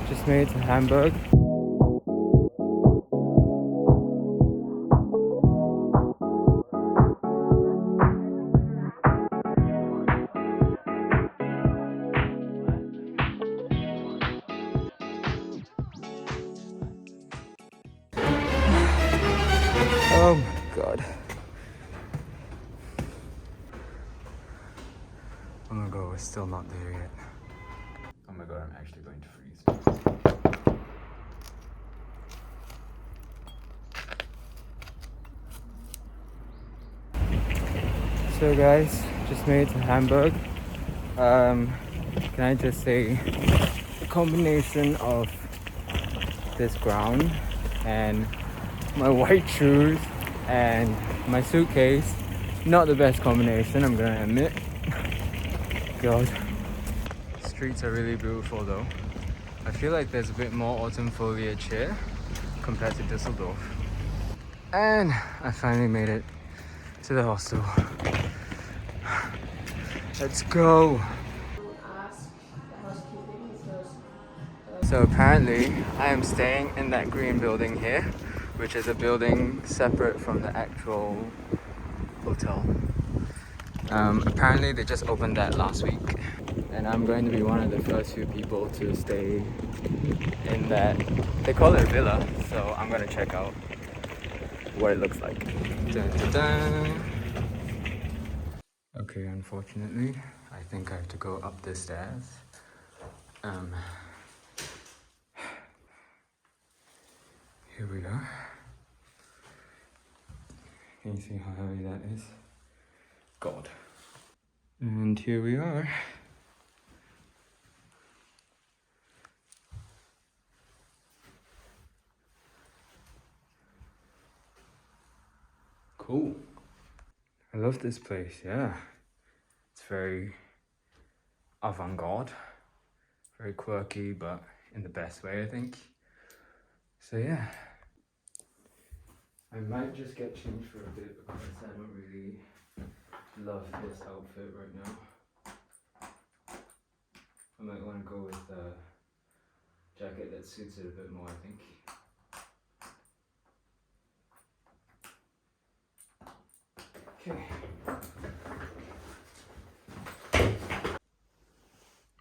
Just made it to Hamburg. Oh my god. Oh my god, we're still not there yet. Oh my god, I'm actually going to freeze. So guys, just made it to Hamburg. Can I just say, the combination of this ground and my white shoes and my suitcase, not the best combination, I'm gonna admit. God. Streets are really beautiful though. I feel like there's a bit more autumn foliage here compared to Düsseldorf. And I finally made it to the hostel. Let's go. So apparently I am staying in that green building here, which is a building separate from the actual hotel. Apparently they just opened that last week, and I'm going to be one of the first few people to stay in that. They call it a villa, so I'm gonna check out what it looks like. Dun, dun, dun. Okay, unfortunately, I think I have to go up the stairs. Here we are. Can you see how heavy that is? God. And here we are. Cool. I love this place, yeah. It's very avant-garde, very quirky, but in the best way, I think. So yeah. I might just get changed for a bit because I don't really love this outfit right now. I might want to go with a jacket that suits it a bit more, I think. Okay.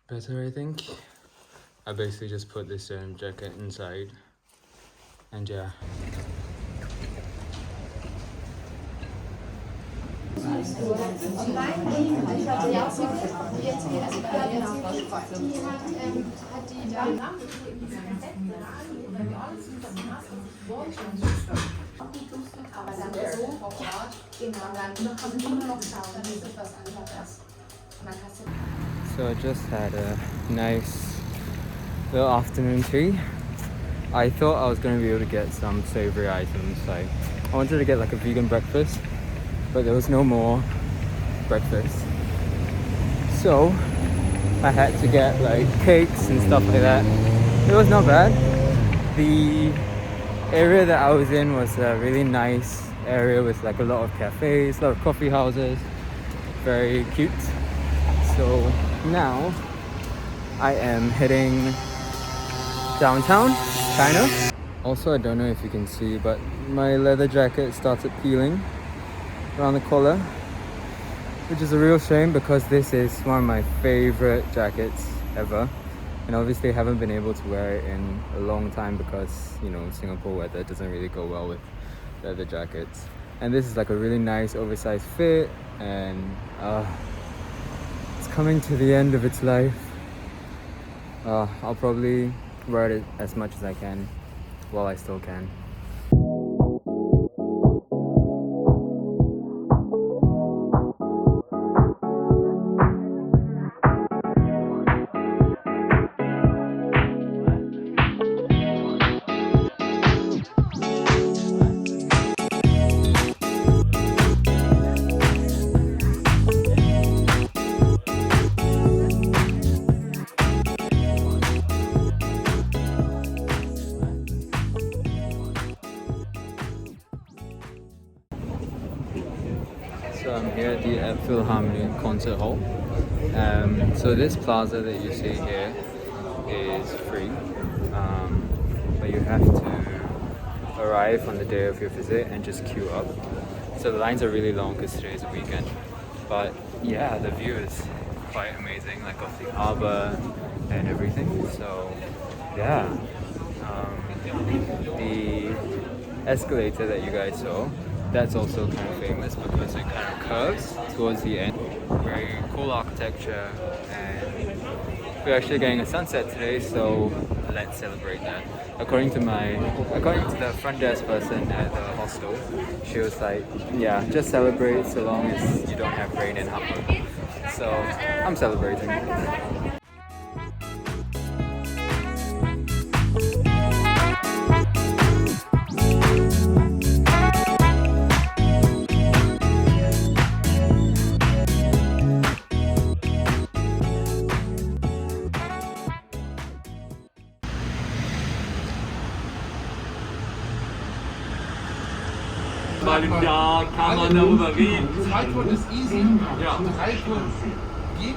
Better, I think. I basically just put this jacket inside, and yeah. So I just had a nice little afternoon tea. I thought I was going to be able to get some savory items. Like, I wanted to get like a vegan breakfast, but there was no more breakfast. So I had to get like cakes and stuff like that. It was not bad. The area that I was in was a really nice area with like a lot of cafes, a lot of coffee houses. Very cute. So now I am heading downtown, kind of. Also, I don't know if you can see, but my leather jacket started peeling around the collar, which is a real shame because this is one of my favorite jackets ever, and obviously haven't been able to wear it in a long time because, you know, Singapore weather doesn't really go well with leather jackets. And this is like a really nice oversized fit, and it's coming to the end of its life. I'll probably wear it as much as I can while I still can. So I'm here at the Philharmonic Concert Hall. So this plaza that you see here is free. but you have to arrive on the day of your visit and just queue up. So the lines are really long because today's a weekend. But yeah, the view is quite amazing, like of the harbor and everything. So yeah, the escalator that you guys saw, that's also kind of famous because it kind of curves towards the end. Very cool architecture, and we're actually getting a sunset today, so let's celebrate that. According to the front desk person at the hostel, she was like, yeah, just celebrate so long as you don't have rain in Hamburg. So I'm celebrating. Weil da kann man darüber reden. 3 Touren ist easy, Ja. 3 Touren geht.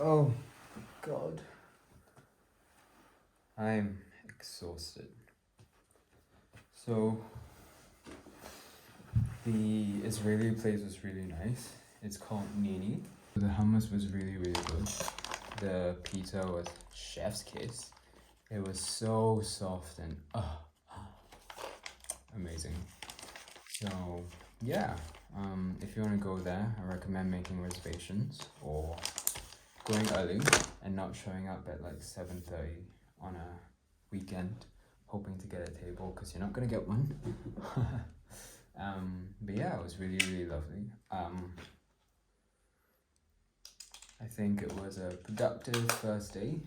Oh God, I'm exhausted. So the Israeli place was really nice. It's called Nini. The hummus was really good. The pizza was chef's kiss. It was so soft and amazing. So yeah, if you want to go there, I recommend making reservations or going early and not showing up at like 7:30 on a weekend hoping to get a table, because you're not gonna get one. But yeah, it was really lovely. I think it was a productive first day,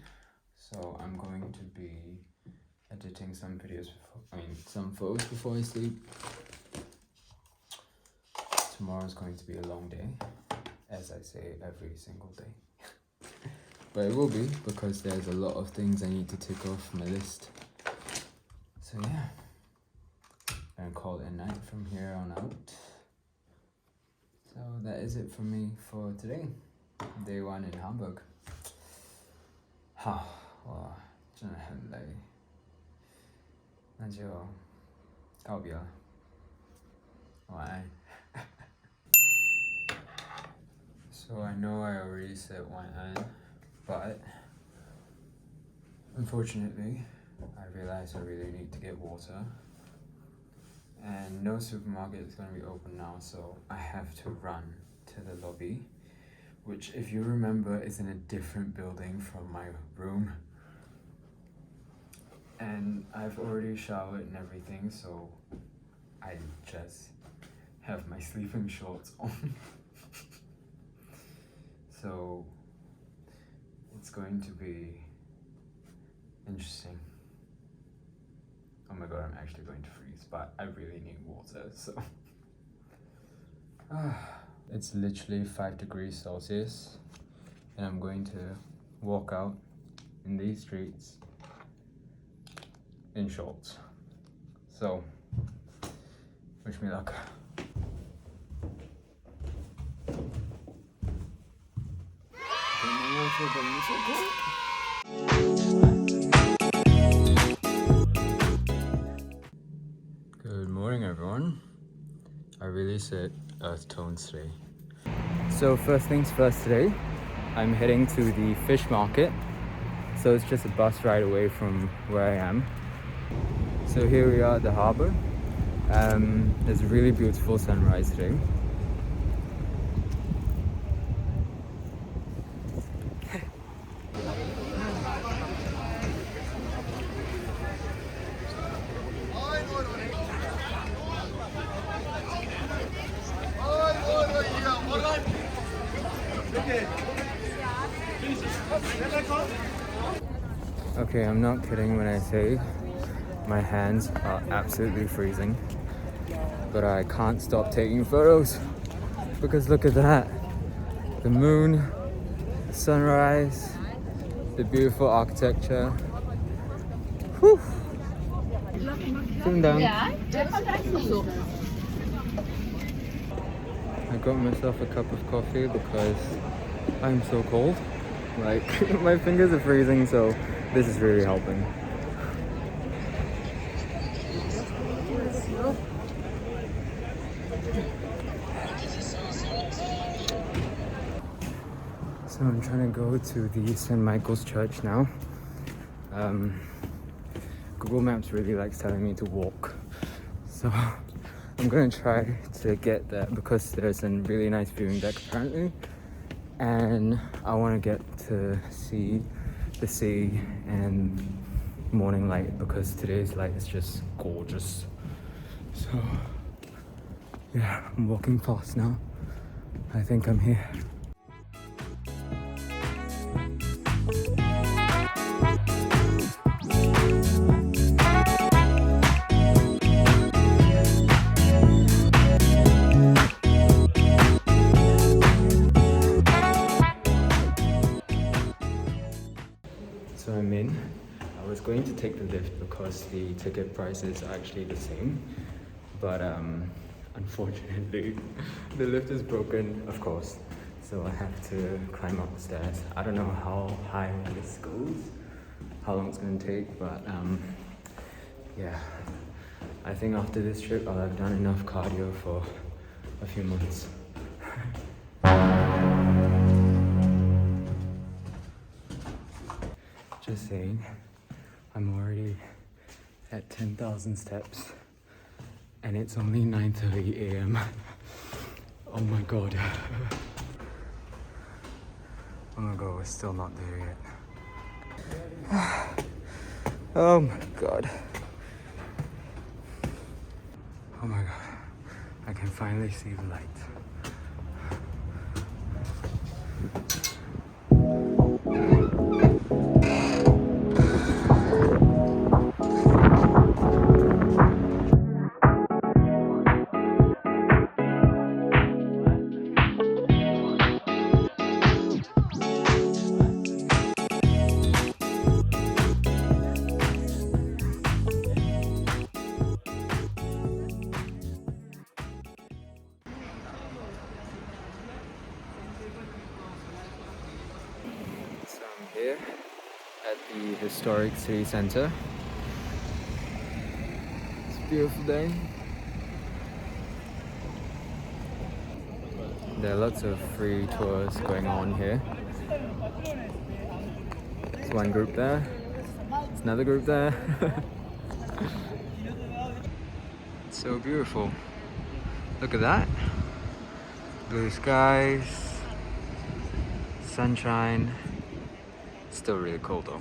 so I'm going to be editing some videos some photos before I sleep. Tomorrow's going to be a long day, as I say every single day. But it will be, because there's a lot of things I need to tick off my list. So yeah, and call it a night from here on out. So that is it for me for today. Day 1 in Hamburg. 好，我真的很累，那就告别了，晚安。So I know I already said 晚安, but unfortunately I realized I really need to get water, and no supermarket is going to be open now, so I have to run to the lobby, which, if you remember, is in a different building from my room. And I've already showered and everything, so I just have my sleeping shorts on. So it's going to be interesting. Oh my god, I'm actually going to freeze, but I really need water, so. It's literally 5 degrees Celsius, and I'm going to walk out in these streets in shorts. So, wish me luck. Good morning, everyone. I really said earth tones today. So first things first today, I'm heading to the fish market. So it's just a bus ride away from where I am. So here we are at the harbor. There's a really beautiful sunrise today. Okay, I'm not kidding when I say my hands are absolutely freezing, but I can't stop taking photos because look at that. The moon, the sunrise, the beautiful architecture. Whew. Vielen Dank. I got myself a cup of coffee because I'm so cold. Like, my fingers are freezing, so this is really helping. So I'm trying to go to the St. Michael's Church now. Google Maps really likes telling me to walk. So I'm gonna try to get there because there's a really nice viewing deck apparently. And I want to get to see the sea and morning light because today's light is just gorgeous. So yeah, I'm walking fast now. I think I'm here. So I'm in. I was going to take the lift because the ticket price is actually the same, but unfortunately the lift is broken, of course, so I have to climb up the stairs. I don't know how high this goes, how long it's going to take, but yeah, I think after this trip I'll have done enough cardio for a few months. Just saying, I'm already at 10,000 steps and it's only 9:30 a.m. Oh my god. Oh my god, we're still not there yet. Oh my god. Oh my god. I can finally see the light. Here at the historic city center. It's a beautiful day. There are lots of free tours going on here. There's one group there. There's another group there. It's so beautiful. Look at that. Blue skies, sunshine. Still really cold though.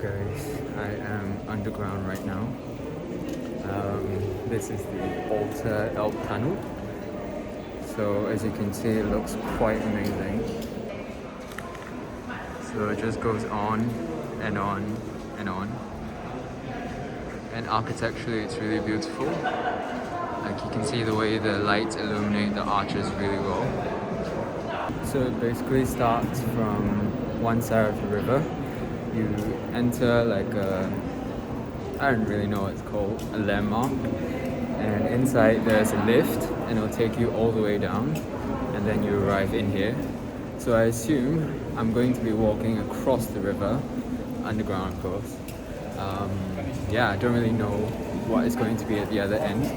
guys, I am underground right now. This is the altona. So as you can see, it looks quite amazing. So it just goes on and on and on. And architecturally, it's really beautiful. Like you can see the way the lights illuminate the arches really well. So it basically starts from one side of the river. You enter like I don't really know what it's called, a landmark. And inside there's a lift and it'll take you all the way down. And then you arrive in here. So I assume I'm going to be walking across the river, underground of course. Yeah, I don't really know what is going to be at the other end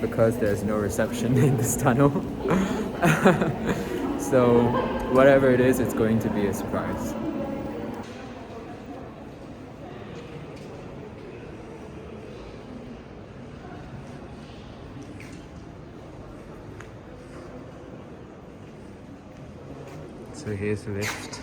because there's no reception in this tunnel. So whatever it is, it's going to be a surprise. So here's the lift.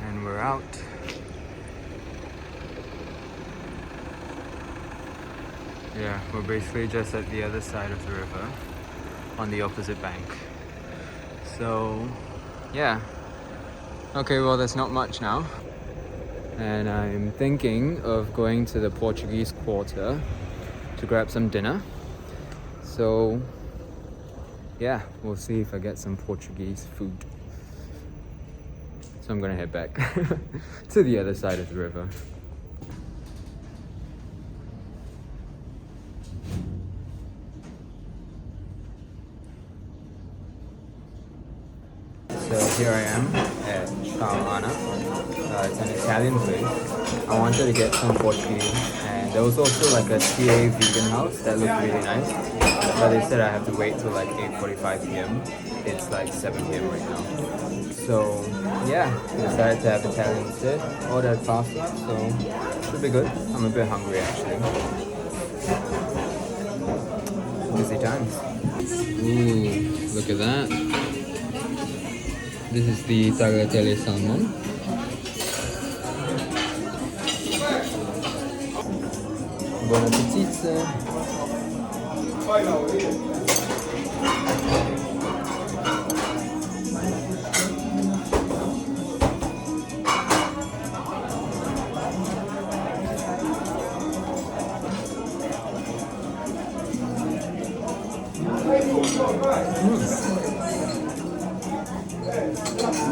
And we're out. Yeah, we're basically just at the other side of the river, on the opposite bank. So, yeah. Okay, well there's not much now. And I'm thinking of going to the Portuguese Quarter to grab some dinner. So, yeah, we'll see if I get some Portuguese food. So I'm gonna head back to the other side of the river. So here I am at Altona. It's an Italian place. I wanted to get some Portuguese, and there was also like a TA vegan house that looked really nice. But they said I have to wait till like 8:45 p.m. It's like 7 p.m. right now. So yeah, decided to have Italian instead. Ordered pasta, so should be good. I'm a bit hungry actually. Busy times. Ooh, look at that. This is the tagliatelle salmon. Buon appetito.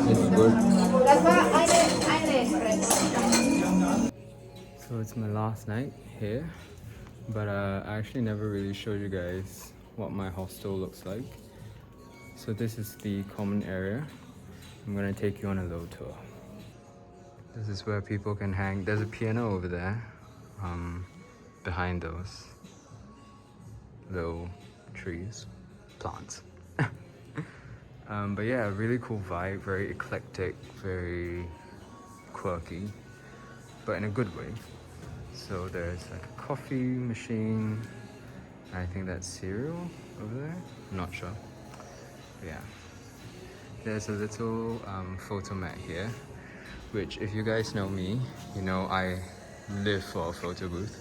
It's good. So it's my last night here, but I actually never really showed you guys what my hostel looks like. So this is the common area. I'm gonna take you on a little tour. This is where people can hang. There's a piano over there, behind those little trees, plants. But yeah, really cool vibe, very eclectic, very quirky, but in a good way. So there's like a coffee machine. I think that's cereal over there. I'm not sure. But yeah. There's a little photo mat here, which if you guys know me, you know I live for a photo booth.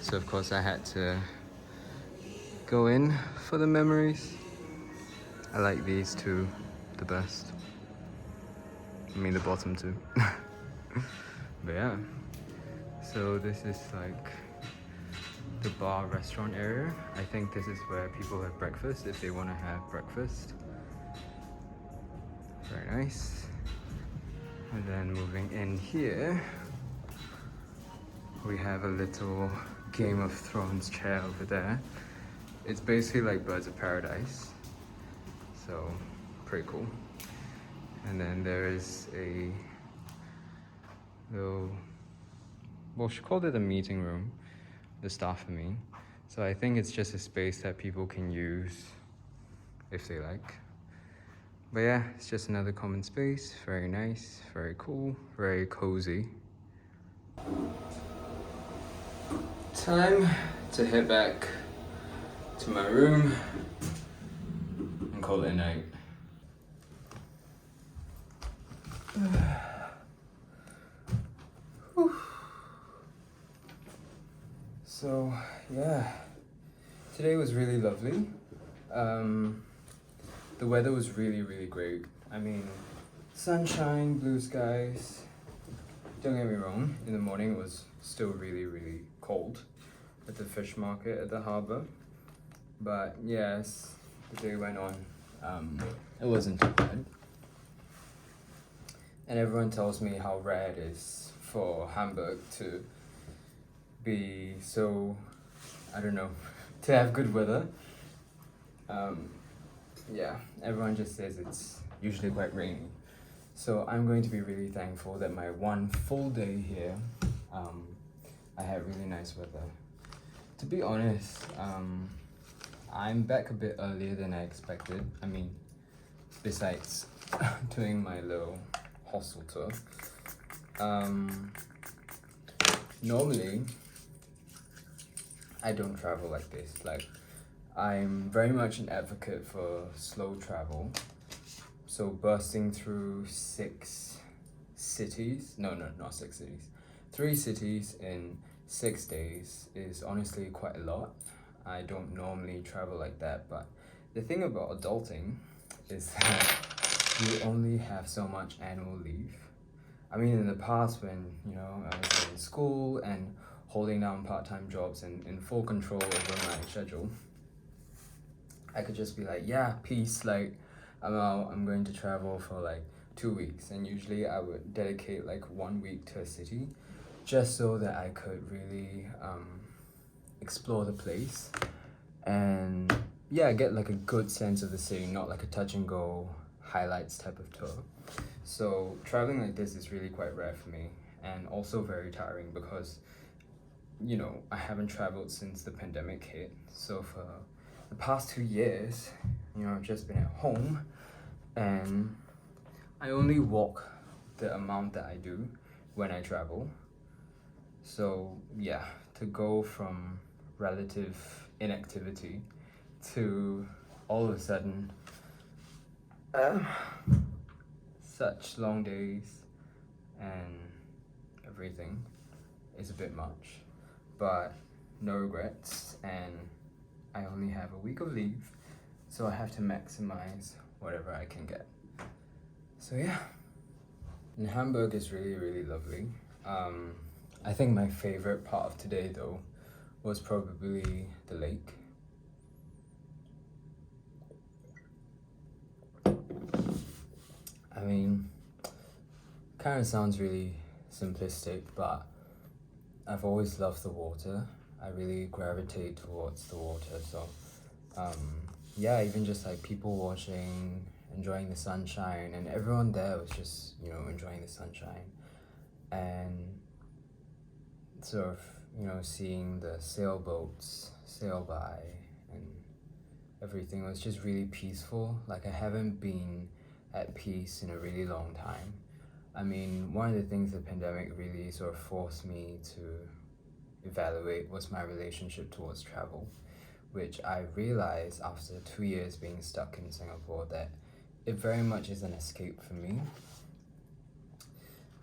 So of course I had to go in for the memories. I like these two the best. I mean the bottom two. But yeah. So this is like the bar restaurant area. I think this is where people have breakfast if they want to have breakfast. Very nice. And then moving in here, we have a little Game of Thrones chair over there. It's basically like Birds of Paradise. So, pretty cool. And then there is a little, well, she called it a meeting room, the staff I mean. So I think it's just a space that people can use if they like. But yeah, it's just another common space. Very nice, very cool, very cozy. Time to head back to my room and call it a night. So yeah, today was really lovely. The weather was really great. I mean, sunshine, blue skies. Don't get me wrong, in the morning it was still really cold at the fish market at the harbour. But yes, the day went on, it wasn't too bad. And everyone tells me how rare it is for Hamburg to be so, I don't know, to have good weather. Yeah, everyone just says it's usually quite rainy. So I'm going to be really thankful that my one full day here, I had really nice weather. To be honest, I'm back a bit earlier than I expected. I mean, besides doing my little hostel tour. Normally, I don't travel like this. Like, I'm very much an advocate for slow travel. So bursting through 6 cities, no, not 6 cities, 3 cities in 6 days is honestly quite a lot. I don't normally travel like that, but the thing about adulting is that you only have so much annual leave. I mean, in the past when, you know, I was in school and holding down part-time jobs and in full control over my schedule, I could just be like, yeah, peace, like, I'm out, I'm going to travel for like 2 weeks. And usually I would dedicate like 1 week to a city just so that I could really explore the place and yeah, get like a good sense of the city, not like a touch and go highlights type of tour. So traveling like this is really quite rare for me and also very tiring because, you know, I haven't traveled since the pandemic hit. So for the past 2 years, you know, I've just been at home and I only walk the amount that I do when I travel. So yeah, to go from relative inactivity to all of a sudden such long days and everything is a bit much, but no regrets, and I only have a week of leave, so I have to maximize whatever I can get. So yeah, and Hamburg is really lovely. I think my favorite part of today though was probably the lake. I mean, kind of sounds really simplistic, but I've always loved the water. I really gravitate towards the water, so yeah, even just like people watching, enjoying the sunshine, and everyone there was just, you know, enjoying the sunshine and sort of, you know, seeing the sailboats sail by and everything was just really peaceful. Like, I haven't been at peace in a really long time. I mean, one of the things the pandemic really sort of forced me to evaluate was my relationship towards travel, which I realized after 2 years being stuck in Singapore that it very much is an escape for me.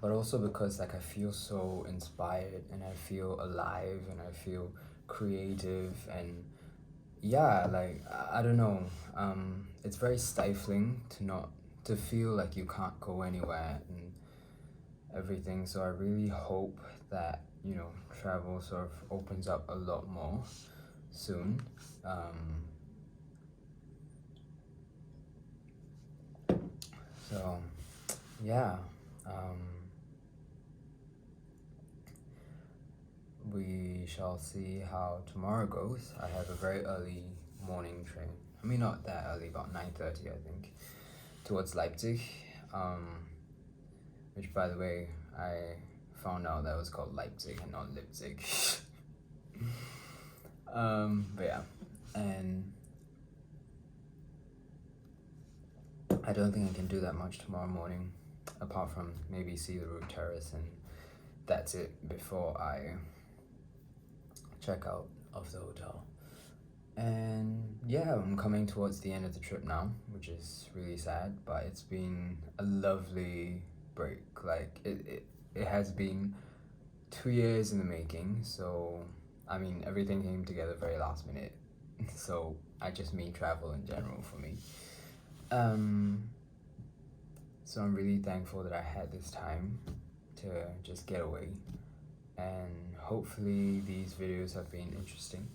But also because like I feel so inspired and I feel alive and I feel creative and yeah, like I don't know, it's very stifling to feel like you can't go anywhere and everything. So I really hope that, you know, travel sort of opens up a lot more soon. So yeah, we shall see how tomorrow goes. I have a very early morning train. I mean, not that early, about 9:30 I think, towards Leipzig, which by the way, I found out that was called Leipzig and not Leipzig. But yeah, and I don't think I can do that much tomorrow morning, apart from maybe see the roof terrace, and that's it before I check out of the hotel. And yeah, I'm coming towards the end of the trip now, which is really sad, but it's been a lovely break. Like it has been 2 years in the making, so I mean everything came together very last minute. So I just mean travel in general for me. So I'm really thankful that I had this time to just get away, and hopefully these videos have been interesting.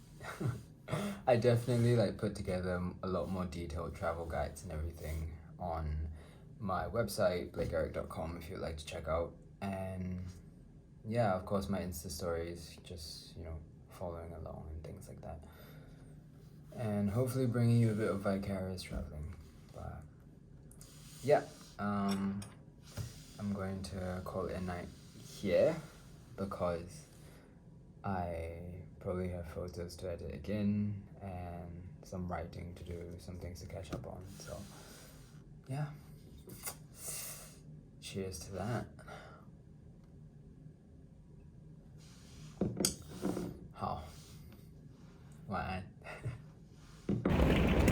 I definitely like put together a lot more detailed travel guides and everything on my website blakeeric.com if you'd like to check out. And yeah, of course my Insta stories, just following along and things like that, and hopefully bringing you a bit of vicarious traveling. But yeah, I'm going to call it a night here because I probably have photos to edit again and some writing to do, some things to catch up on. So yeah, cheers to that. How? Why?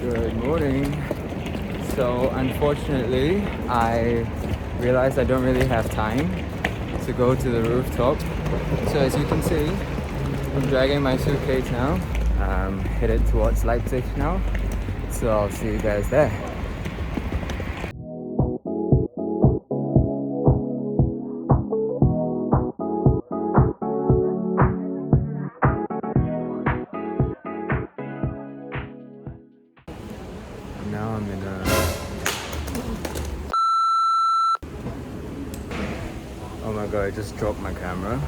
Good morning. So unfortunately, I realized I don't really have time to go to the rooftop. So as you can see, I'm dragging my suitcase now. Headed towards Leipzig now. So I'll see you guys there. Now I'm in a... Oh my god, I just dropped my camera.